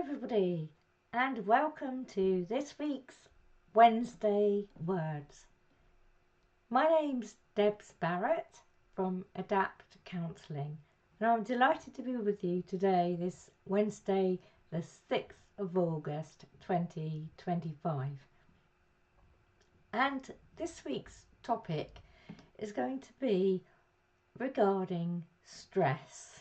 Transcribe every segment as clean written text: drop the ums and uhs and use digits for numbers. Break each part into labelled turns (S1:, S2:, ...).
S1: everybody, and welcome to this week's Wednesday Words. My name's Debs Barrett from Adapt Counselling, and I'm delighted to be with you today, this Wednesday, the 6th of August 2025. And this week's topic is going to be regarding stress.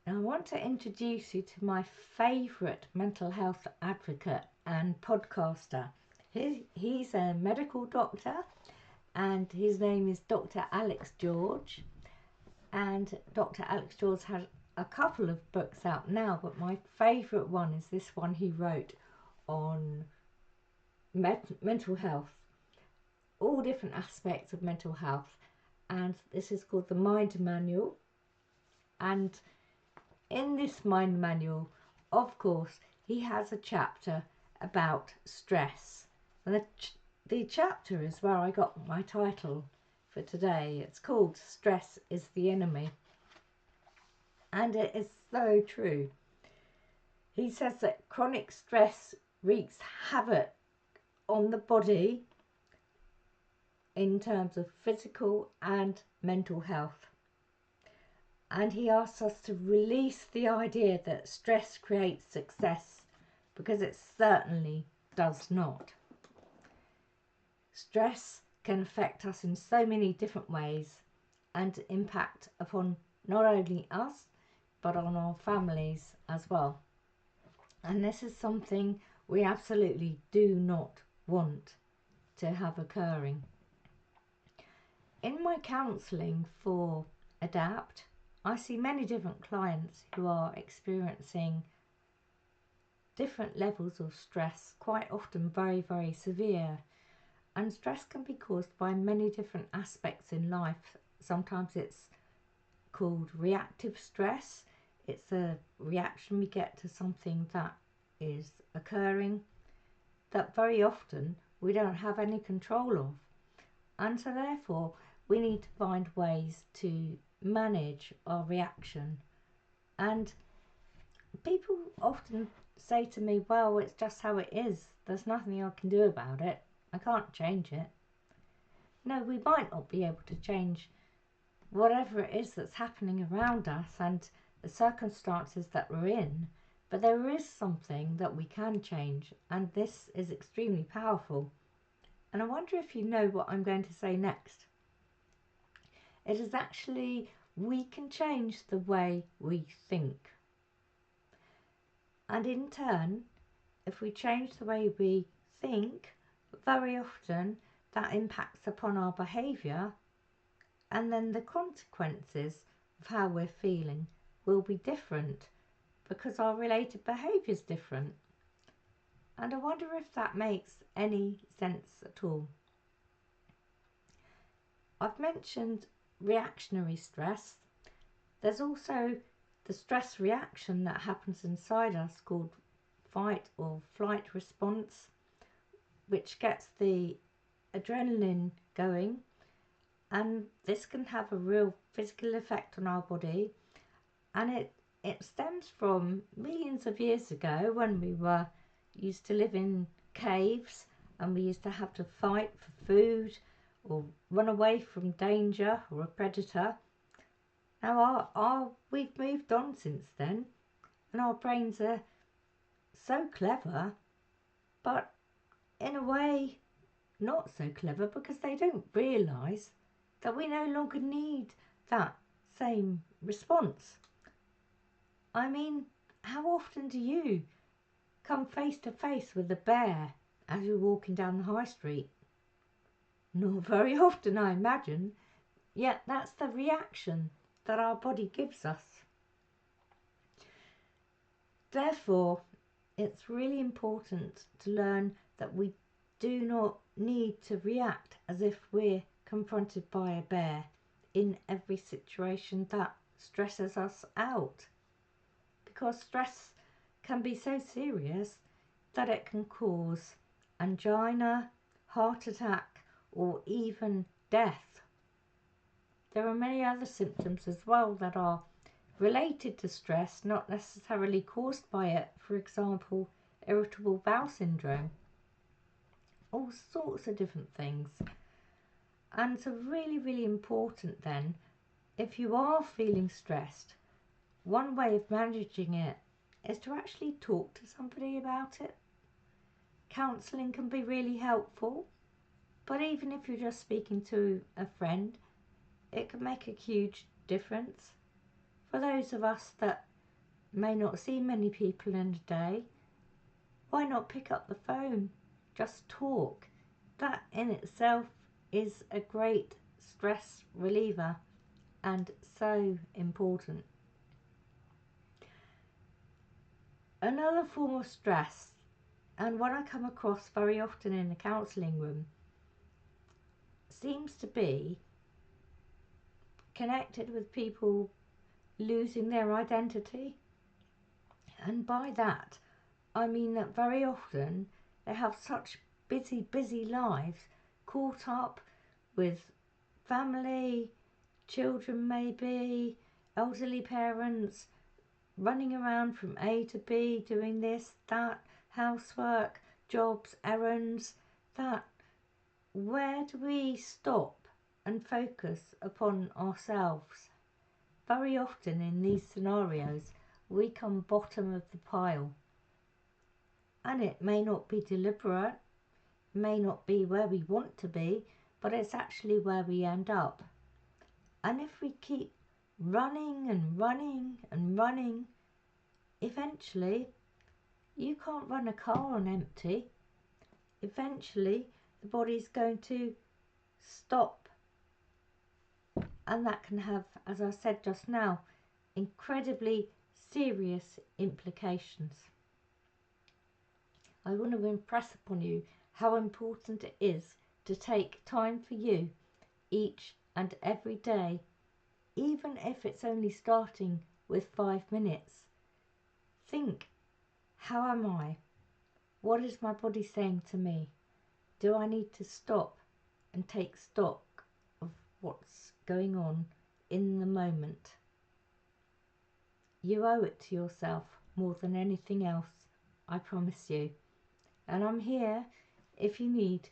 S1: Now, I want to introduce you to my favourite mental health advocate and podcaster. He's a medical doctor and his name is Dr. Alex George. And Dr. Alex George has a couple of books out now, but my favourite one is this one he wrote on mental health, all different aspects of mental health. And this is called The Mind Manual. And in this mind manual, of course, he has a chapter about stress. And the chapter is where I got my title for today. It's called Stress is the Enemy. And it is so true. He says that chronic stress wreaks havoc on the body in terms of physical and mental health. And he asks us to release the idea that stress creates success, because it certainly does not. Stress can affect us in so many different ways and impact upon not only us, but on our families as well. And this is something we absolutely do not want to have occurring. In my counselling for Adapt, I see many different clients who are experiencing different levels of stress, quite often very, very severe. And stress can be caused by many different aspects in life. Sometimes it's called reactive stress. It's a reaction we get to something that is occurring that very often we don't have any control of. And so therefore we need to find ways to manage our reaction. And people often say to me, well, it's just how it is, there's nothing I can do about it, I can't change it. No, we might not be able to change whatever it is that's happening around us and the circumstances that we're in, but there is something that we can change, and this is extremely powerful. And I wonder if you know what I'm going to say next. It is actually, we can change the way we think. And in turn, if we change the way we think, very often that impacts upon our behaviour, and then the consequences of how we're feeling will be different because our related behaviour is different. And I wonder if that makes any sense at all. I've mentioned reactionary stress. There's also the stress reaction that happens inside us called fight or flight response, which gets the adrenaline going, and this can have a real physical effect on our body. And it stems from millions of years ago when we were used to live in caves and we used to have to fight for food or run away from danger or a predator. Now we've moved on since then, and our brains are so clever, but in a way not so clever, because they don't realise that we no longer need that same response. I mean, how often do you come face to face with a bear as you're walking down the high street? Not very often, I imagine. Yet that's the reaction that our body gives us. Therefore, it's really important to learn that we do not need to react as if we're confronted by a bear in every situation that stresses us out. Because stress can be so serious that it can cause angina, heart attack, or even death. There are many other symptoms as well that are related to stress, not necessarily caused by it. For example, irritable bowel syndrome, all sorts of different things. And so really, really important then, if you are feeling stressed, one way of managing it is to actually talk to somebody about it. Counselling can be really helpful, but even if you're just speaking to a friend, it can make a huge difference. For those of us that may not see many people in a day, why not pick up the phone? Just talk. That in itself is a great stress reliever and so important. Another form of stress, and one I come across very often in the counselling room, seems to be connected with people losing their identity. And by that, I mean that very often they have such busy lives, caught up with family, children maybe, elderly parents, running around from A to B, doing this, that, housework, jobs, errands, that. Where do we stop and focus upon ourselves? Very often in these scenarios, we come bottom of the pile. And it may not be deliberate, may not be where we want to be, but it's actually where we end up. And if we keep running and running and running, eventually you can't run a car on empty. Eventually the body's going to stop. And that can have, as I said just now, incredibly serious implications. I want to impress upon you how important it is to take time for you each and every day, even if it's only starting with 5 minutes. Think, how am I? What is my body saying to me? Do I need to stop and take stock of what's going on in the moment? You owe it to yourself more than anything else, I promise you. And I'm here if you need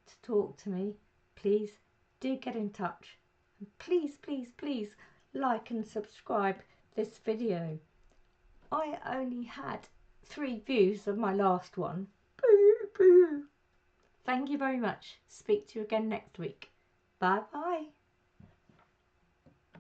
S1: to talk to me. Please do get in touch. And please like and subscribe this video. I only had 3 views of my last one. Boo boo. Thank you very much. Speak to you again next week. Bye bye.